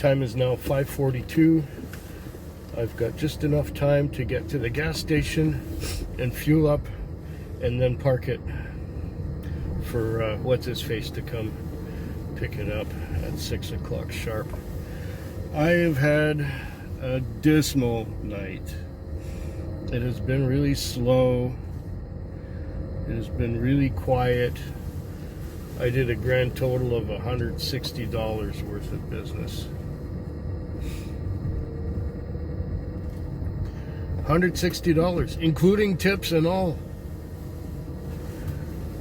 Time is now 5:42. I've got just enough time to get to the gas station and fuel up and then park it for what's-his-face to come pick it up at 6 o'clock sharp. I have had a dismal night. It has been really slow. It has been really quiet. I did a grand total of $160 worth of business. $160, including tips and all.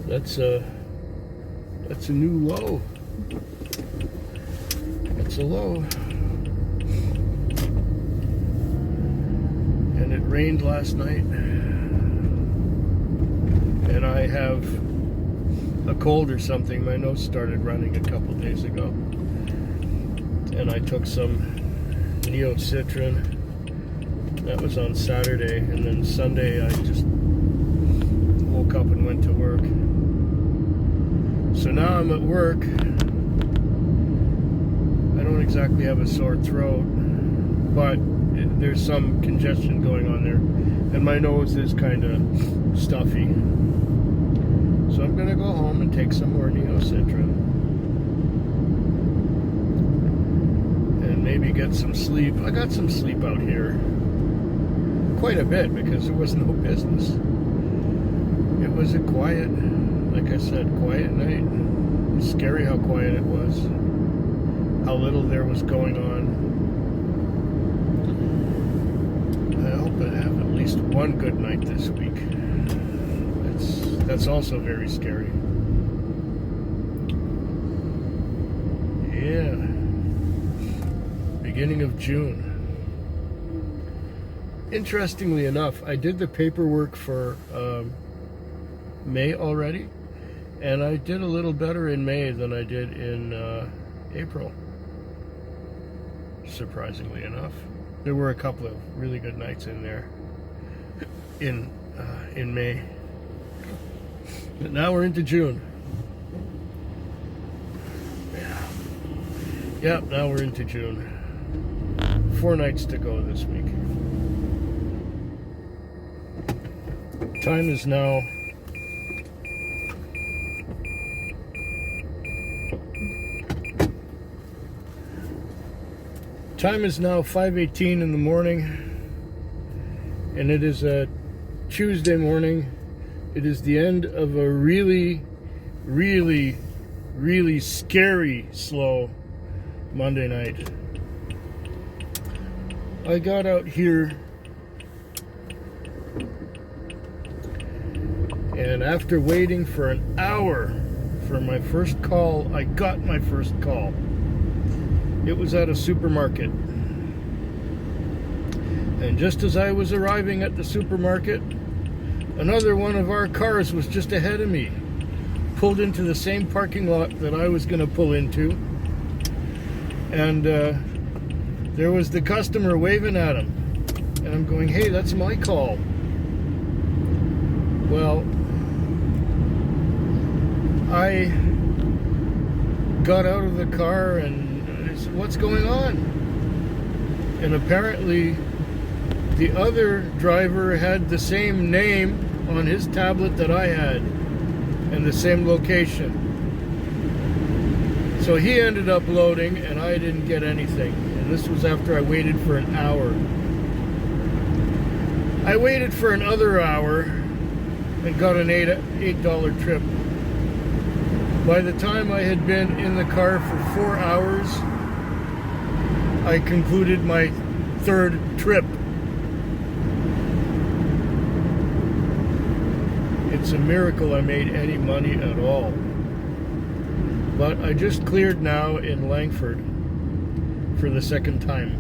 That's a new low. It's a low. And it rained last night. And I have a cold or something. My nose started running a couple days ago. And I took some Neocitrin. That was on Saturday. And then Sunday I just woke up and went to work. So now I'm at work. I don't exactly have a sore throat, but there's some congestion going on there. And my nose is kind of stuffy. So I'm going to go home and take some more Neocitrin. And maybe get some sleep. I got some sleep out here. Quite a bit, because there was no business. It was a quiet, like I said, quiet night. It was scary how quiet it was. How little there was going on. I hope I have at least one good night this week. That's also very scary. Yeah. Beginning of June. Interestingly enough, I did the paperwork for May already, and I did a little better in May than I did in April. Surprisingly enough, there were a couple of really good nights in there in May. But now we're into June. Yeah, now we're into June. 4 nights to go this week. Time is now Time is now 5:18 in the morning, and it is a Tuesday morning. It is the end of a really, really, really scary, slow Monday night. I got out here, and after waiting for an hour for my first call, I got my first call. It was at a supermarket. And just as I was arriving at the supermarket, another one of our cars was just ahead of me, pulled into the same parking lot that I was going to pull into. And there was the customer waving at him. And I'm going, hey, that's my call. Well, I got out of the car and I said, what's going on? And apparently the other driver had the same name on his tablet that I had and the same location. So he ended up loading and I didn't get anything. And this was after I waited for an hour. I waited for another hour and got an $8 trip. By the time I had been in the car for 4 hours, I concluded my third trip. It's a miracle I made any money at all. But I just cleared now in Langford for the second time.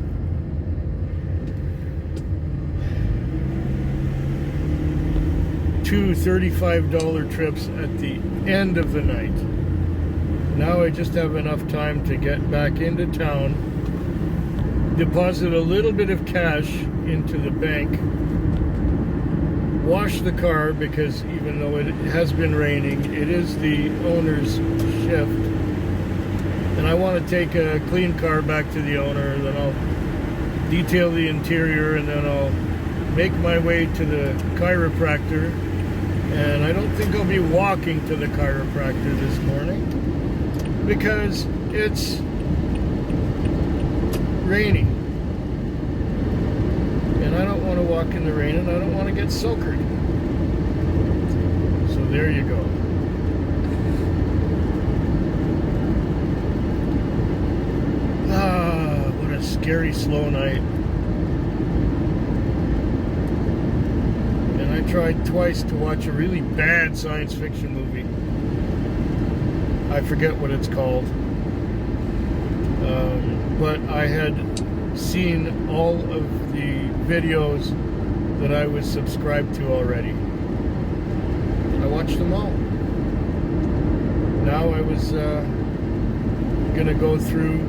Two $35 trips at the end of the night. Now I just have enough time to get back into town, deposit a little bit of cash into the bank, wash the car, because even though it has been raining, it is the owner's shift. and I want to take a clean car back to the owner. Then I'll detail the interior, and then I'll make my way to the chiropractor. And I don't think I'll be walking to the chiropractor this morning because it's rainy. And I don't want to walk in the rain, and I don't want to get soakered. So there you go. Ah, what a scary, slow night. And I tried twice to watch a really bad science fiction movie. I forget what it's called. But I had seen all of the videos that I was subscribed to already. I watched them all. Now I was gonna go through.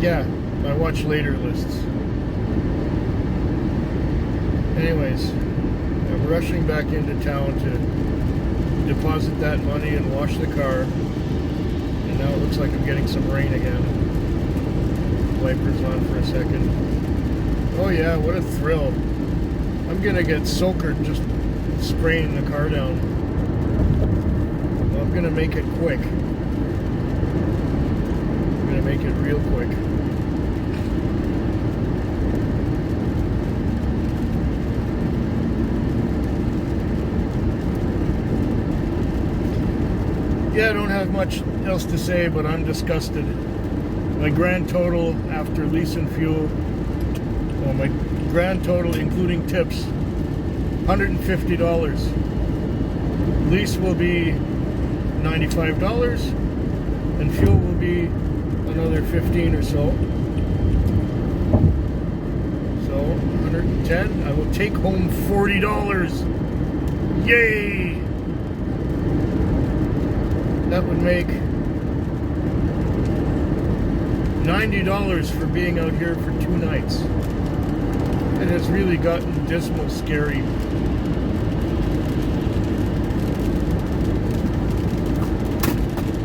Yeah, I watch later lists. Anyways, I'm rushing back into town to deposit that money and wash the car. And now it looks like I'm getting some rain again. Wipers on for a second. Oh yeah, what a thrill. I'm gonna get soakered just spraying the car down. Well, I'm gonna make it quick. I'm gonna make it real quick. Yeah, I don't have much else to say, but I'm disgusted. My grand total after lease and fuel, well, my grand total including tips, $150. Lease will be $95, and fuel will be another 15 or so. So 110. I will take home $40. Yay! That would make $90 for being out here for 2 nights. It has really gotten dismal, scary.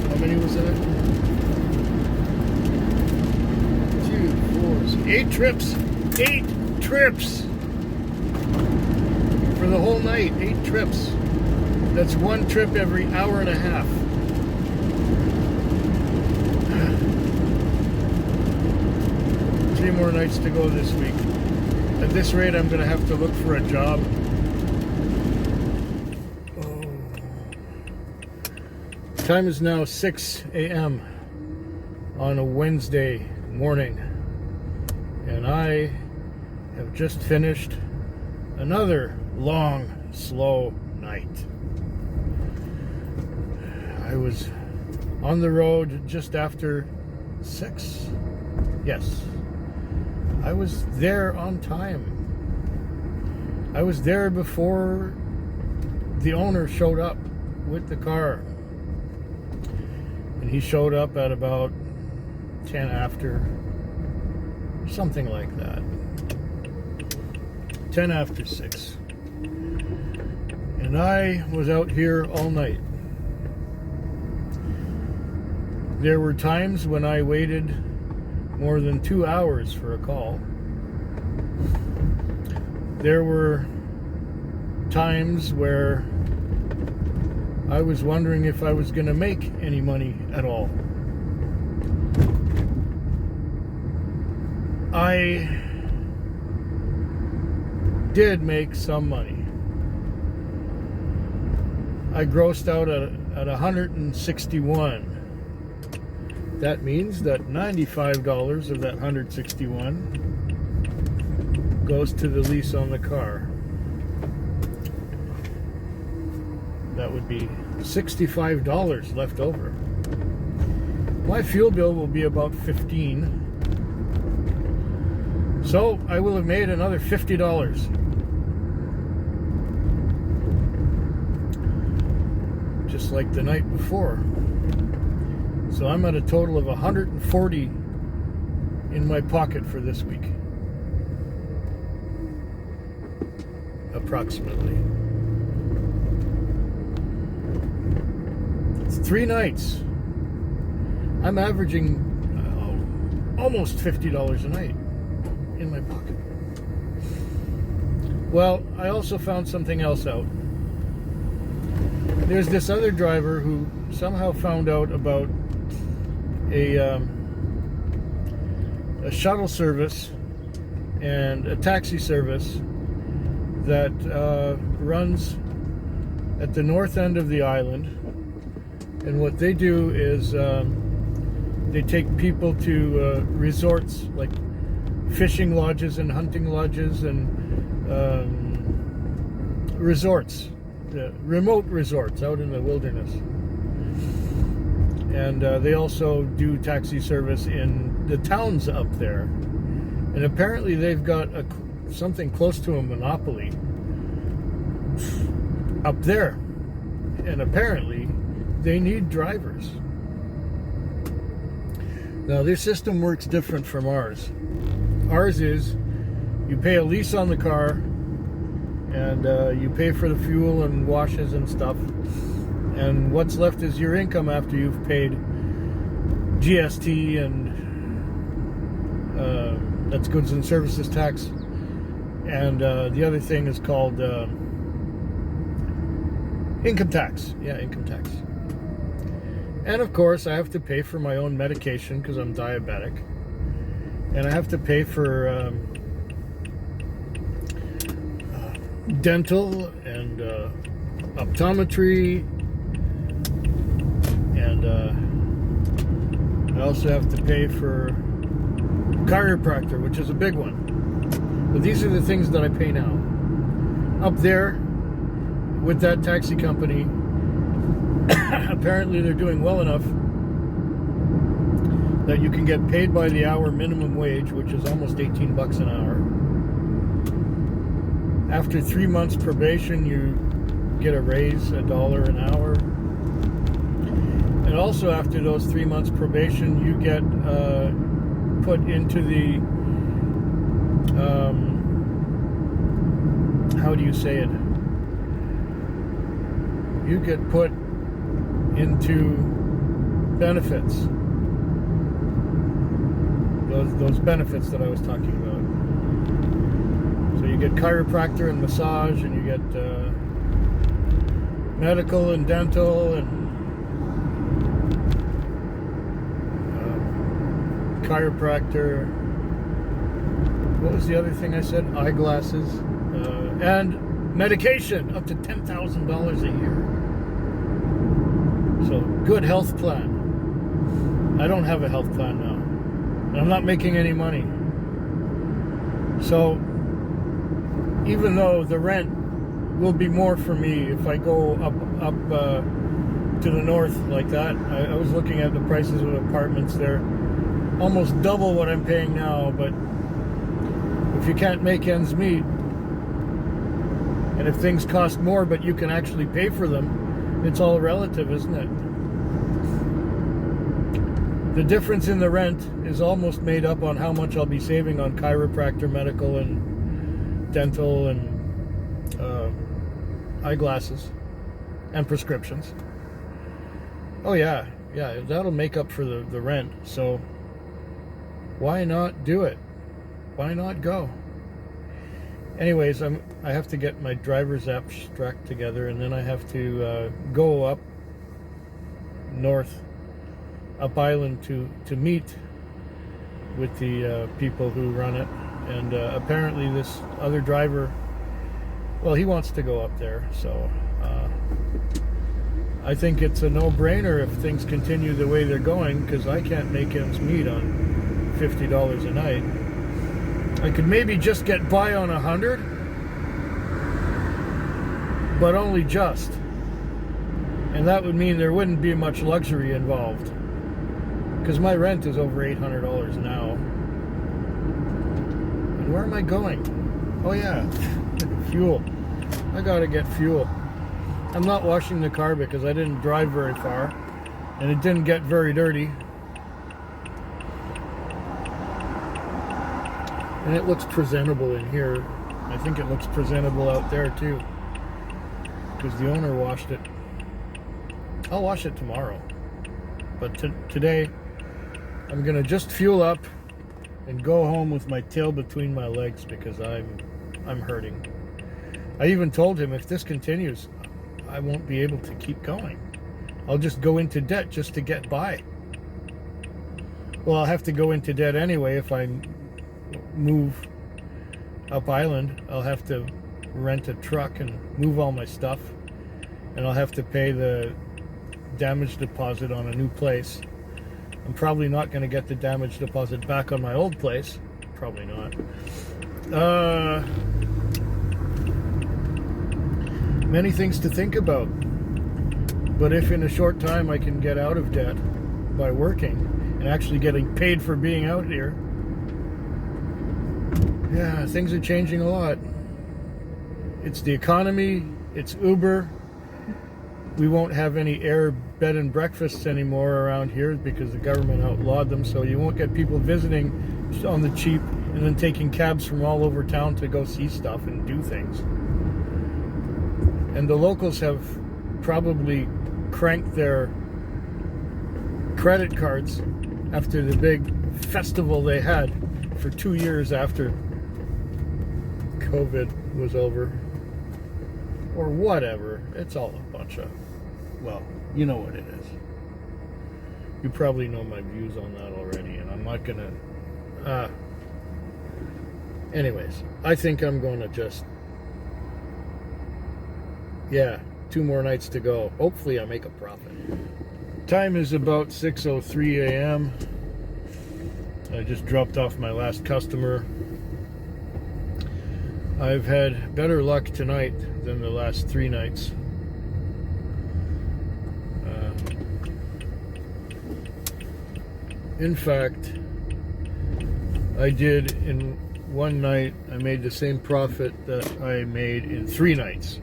How many was that? 2, 4, 8 trips. 8 trips! For the whole night, 8 trips. That's 1 trip every hour and a half. 3 more nights to go this week. At this rate, I'm going to have to look for a job. Oh. Time is now 6 a.m. on a Wednesday morning. And I have just finished another long, slow night. I was on the road just after 6. Yes. I was there on time. I was there before the owner showed up with the car. And he showed up at about 10 after, something like that. 10 after 6. And I was out here all night. There were times when I waited more than 2 hours for a call. There were times where I was wondering if I was going to make any money at all. I did make some money. I grossed out at 161. That means that $95 of that 161 goes to the lease on the car. That would be $65 left over. My fuel bill will be about $15. So I will have made another $50. Just like the night before. So I'm at a total of $140 in my pocket for this week. Approximately. It's 3 nights. I'm averaging almost $50 a night in my pocket. Well, I also found something else out. There's this other driver who somehow found out about a shuttle service and a taxi service that runs at the north end of the island. And what they do is they take people to resorts like fishing lodges and hunting lodges and resorts, remote resorts out in the wilderness. And they also do taxi service in the towns up there. And apparently they've got something close to a monopoly up there. And apparently they need drivers. Now, their system works different from ours. Ours is you pay a lease on the car and you pay for the fuel and washes and stuff. And what's left is your income after you've paid GST and that's goods and services tax. And the other thing is called income tax. Yeah, income tax. And of course, I have to pay for my own medication because I'm diabetic. And I have to pay for dental and optometry. And I also have to pay for chiropractor, which is a big one. But these are the things that I pay now. Up there, with that taxi company, apparently they're doing well enough that you can get paid by the hour minimum wage, which is almost 18 bucks an hour. After 3 months probation, you get a raise, $1 an hour. And also after those 3 months probation, you get put into the, how do you say it? You get put into benefits. Those benefits that I was talking about. So you get chiropractor and massage, and you get medical and dental and chiropractor. What was the other thing I said? Eyeglasses and medication up to $10,000 a year. So, good health plan. I don't have a health plan now. And I'm not making any money. So, even though the rent will be more for me if I go up to the north like that, I was looking at the prices of apartments there. Almost double what I'm paying now, but if you can't make ends meet, and if things cost more but you can actually pay for them, it's all relative, isn't it? The difference in the rent is almost made up on how much I'll be saving on chiropractor, medical, and dental, and eyeglasses, and prescriptions. Oh yeah, that'll make up for the rent. So why not do it? Why not go? Anyways, I have to get my driver's abstract together, and then I have to go up north, up island to meet with the people who run it. And apparently this other driver, well, he wants to go up there, so I think it's a no-brainer if things continue the way they're going, because I can't make ends meet on $50 a night. I could maybe just get by on 100, but only just. And that would mean there wouldn't be much luxury involved, because my rent is over $800 now. And where am I going? Oh yeah, fuel. I gotta get fuel. I'm not washing the car because I didn't drive very far, and it didn't get very dirty. And it looks presentable in here. I think it looks presentable out there too, because the owner washed it. I'll wash it tomorrow, but today I'm gonna just fuel up and go home with my tail between my legs because I'm hurting. I even told him if this continues, I won't be able to keep going. I'll just go into debt just to get by. Well, I'll have to go into debt anyway if I move up island. I'll have to rent a truck and move all my stuff, and I'll have to pay the damage deposit on a new place. I'm probably not going to get the damage deposit back on my old place. Probably not. Many things to think about. But if in a short time I can get out of debt by working and actually getting paid for being out here, yeah, things are changing a lot. It's the economy, it's Uber. We won't have any air bed and breakfasts anymore around here because the government outlawed them, so you won't get people visiting on the cheap and then taking cabs from all over town to go see stuff and do things. And the locals have probably cranked their credit cards after the big festival they had for 2 years after COVID was over, or whatever. It's all a bunch of, well, you know what it is. You probably know my views on that already, and I'm not gonna anyways, I think I'm gonna just, yeah, 2 more nights to go. Hopefully I make a profit. Time is about 6:03 a.m. I just dropped off my last customer. I've had better luck tonight than the last 3 nights. In fact, I did in one night, I made the same profit that I made in 3 nights.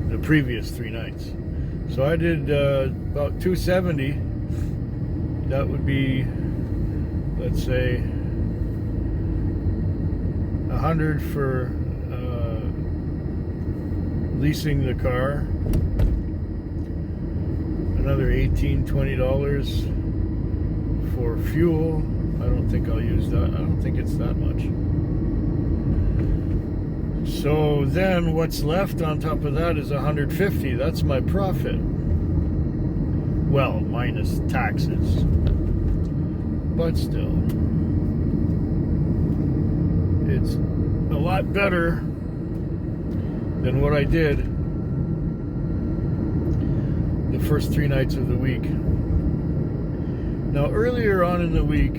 The previous 3 nights. So I did about 270. That would be, let's say, 100 for leasing the car, another $18-20 for fuel. I don't think I'll use that. I don't think it's that much. So then what's left on top of that is 150. That's my profit. Well, minus taxes. But still, it's a lot better than what I did the first 3 nights of the week. Now, earlier on in the week,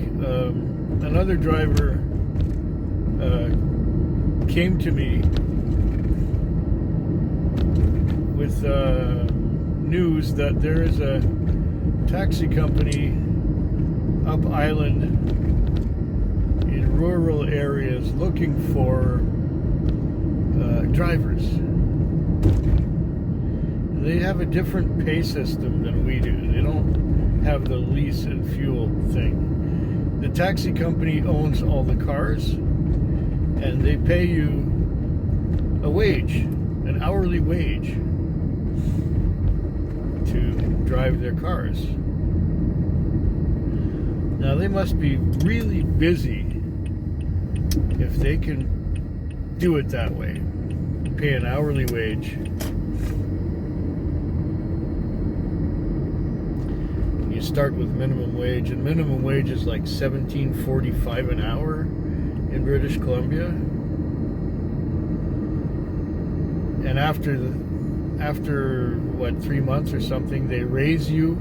another driver came to me with news that there is a taxi company up island in rural areas looking for drivers. They have a different pay system than we do. They don't have the lease and fuel thing. The taxi company owns all the cars, and they pay you a wage, an hourly wage, to drive their cars. Now, they must be really busy if they can do it that way, pay an hourly wage. You start with minimum wage, and minimum wage is like $17.45 an hour in British Columbia. And after what, 3 months or something, they raise you.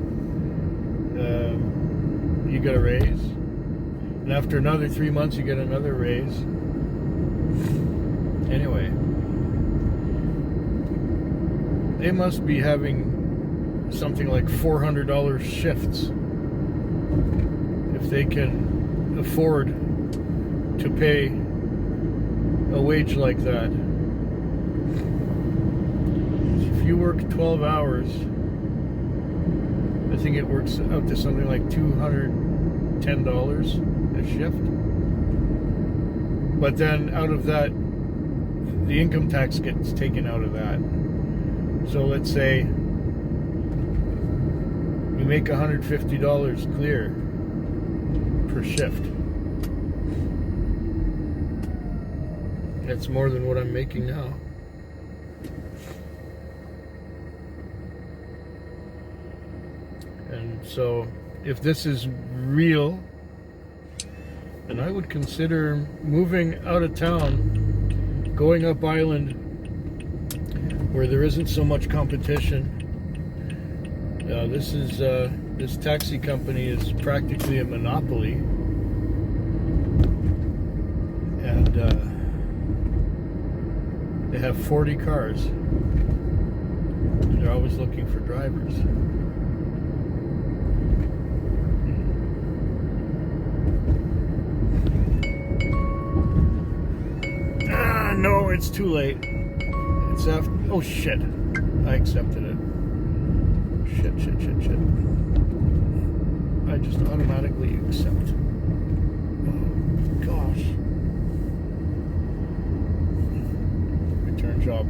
You get a raise, and after another 3 months, you get another raise. Anyway, they must be having something like $400 shifts if they can afford to pay a wage like that. If you work 12 hours, I think it works out to something like $210 a shift. But then out of that, the income tax gets taken out of that. So let's say you make $150 clear per shift. That's more than what I'm making now. And so if this is real, then I would consider moving out of town, going up island where there isn't so much competition. This taxi company is practically a monopoly, and they have 40 cars. They're always looking for drivers. No, it's too late. It's after. Oh shit! I accepted it. Shit. I just automatically accept. Oh gosh. Return job.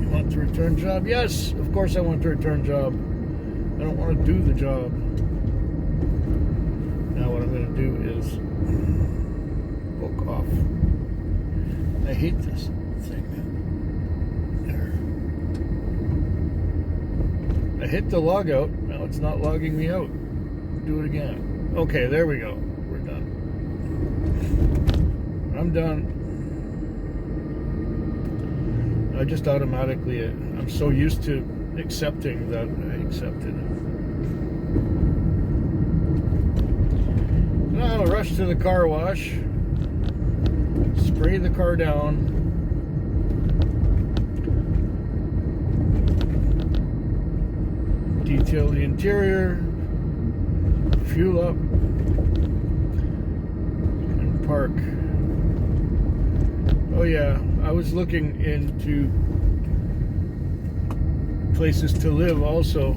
You want the return job? Yes, of course I want the return job. I don't want to do the job. Now what I'm going to do is poke off. I hate this thing. There. I hit the log out. Now it's not logging me out. Do it again. Okay, there we go. We're done. I'm done. I just automatically, I'm so used to accepting that I accepted it. Now rush to the car wash. Spray the car down. Detail the interior. Fuel up. And park. Oh yeah, I was looking into places to live also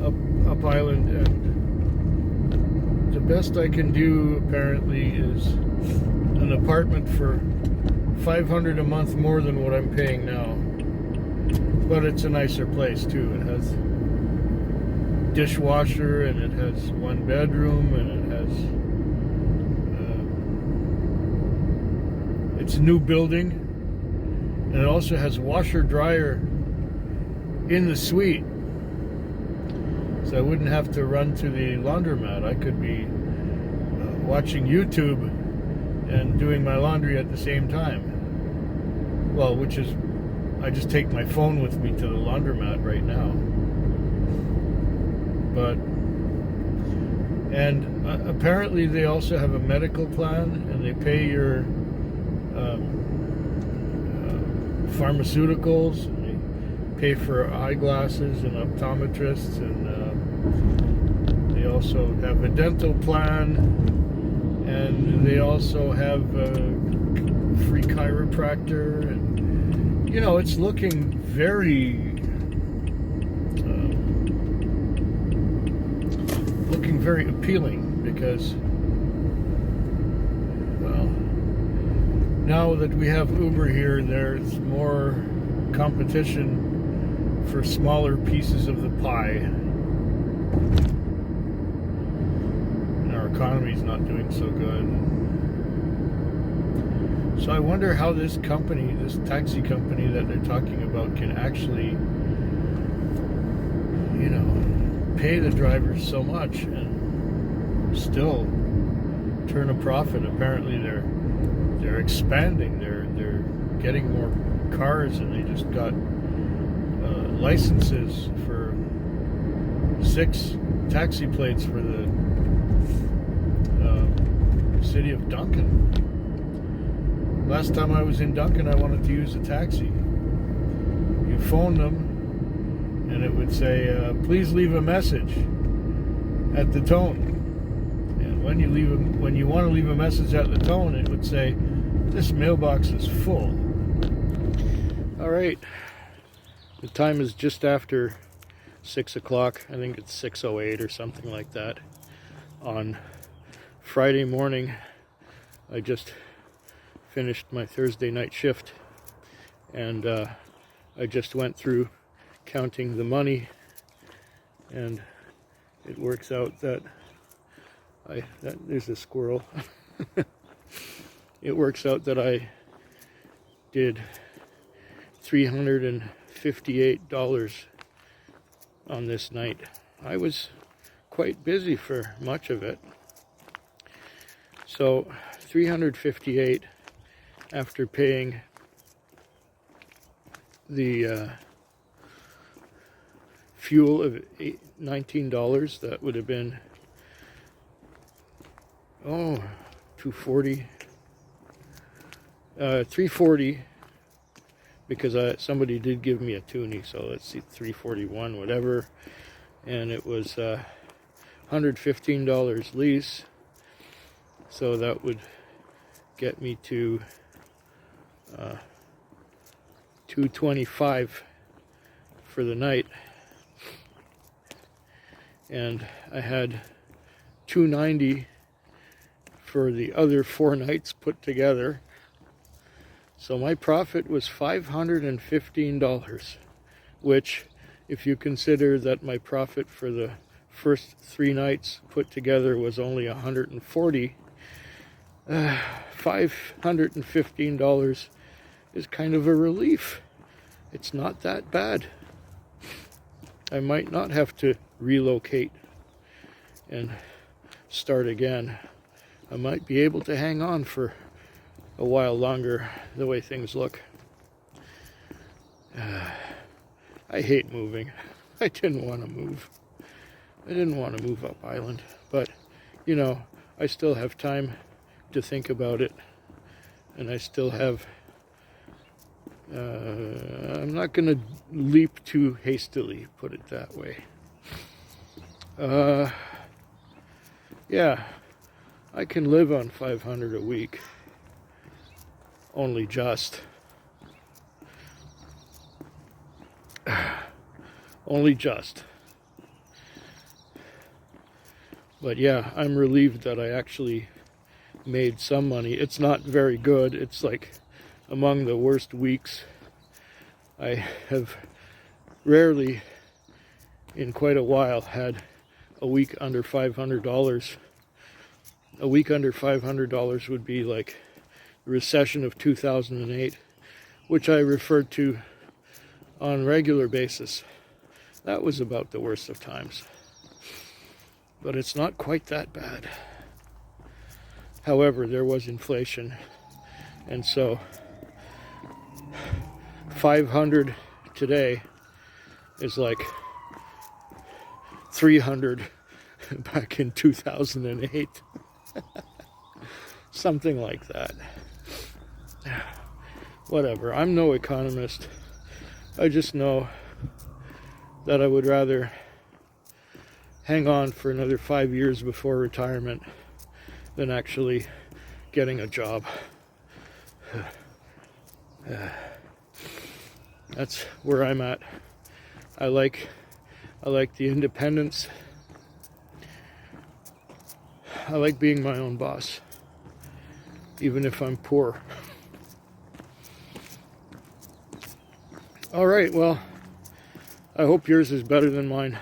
up island, and the best I can do apparently is an apartment for $500 a month more than what I'm paying now. But it's a nicer place too. It has dishwasher, and it has one bedroom, and it has it's a new building, and it also has washer dryer in the suite, so I wouldn't have to run to the laundromat. I could be watching YouTube and doing my laundry at the same time. Well, which is, I just take my phone with me to the laundromat right now. But, and apparently they also have a medical plan, and they pay your pharmaceuticals, and they pay for eyeglasses and optometrists, and they also have a dental plan, and they also have a free chiropractor, and you know, it's looking very appealing, because well, now that we have Uber here, there's more competition for smaller pieces of the pie. And our economy's not doing so good. So I wonder how this company, this taxi company that they're talking about, can actually, you know, pay the drivers so much and still turn a profit. Apparently they're expanding. They're getting more cars, and they just got licenses for 6 taxi plates for the city of Duncan. Last time I was in Duncan, I wanted to use a taxi. You phoned them, and it would say, please leave a message at the tone. And when you want to leave a message at the tone, it would say, this mailbox is full. All right, the time is just after 6 o'clock. I think it's 6:08 or something like that on Friday morning. I just finished my Thursday night shift, and I just went through counting the money, and it works out that there's a squirrel. It works out that I did $358 on this night. I was quite busy for much of it. So $358 after paying the fuel of $19, that would have been $240, $340, because somebody did give me a toonie, so let's see, $341 whatever, and it was $115 lease, so that would get me to $225 for the night, and I had $290 for the other 4 nights put together. So my profit was $515, which, if you consider that my profit for the first 3 nights put together was only $140, $515 is kind of a relief. It's not that bad. I might not have to relocate and start again. I might be able to hang on for a while longer, the way things look. I hate moving. I didn't want to move. I didn't want to move up island, but you know, I still have time to think about it, and I still have I'm not going to leap too hastily, put it that way. Yeah, I can live on $500 a week. Only just. Only just. But yeah, I'm relieved that I actually made some money. It's not very good. It's like among the worst weeks. I have rarely in quite a while had a week under $500. A week under $500 would be like the recession of 2008, which I referred to on a regular basis. That was about the worst of times. But it's not quite that bad. However, there was inflation, and so 500 today is like 300 back in 2008. Something like that. Whatever. I'm no economist. I just know that I would rather hang on for another 5 years before retirement than actually getting a job. That's where I'm at. I like the independence. I like being my own boss, even if I'm poor. All right, well, I hope yours is better than mine.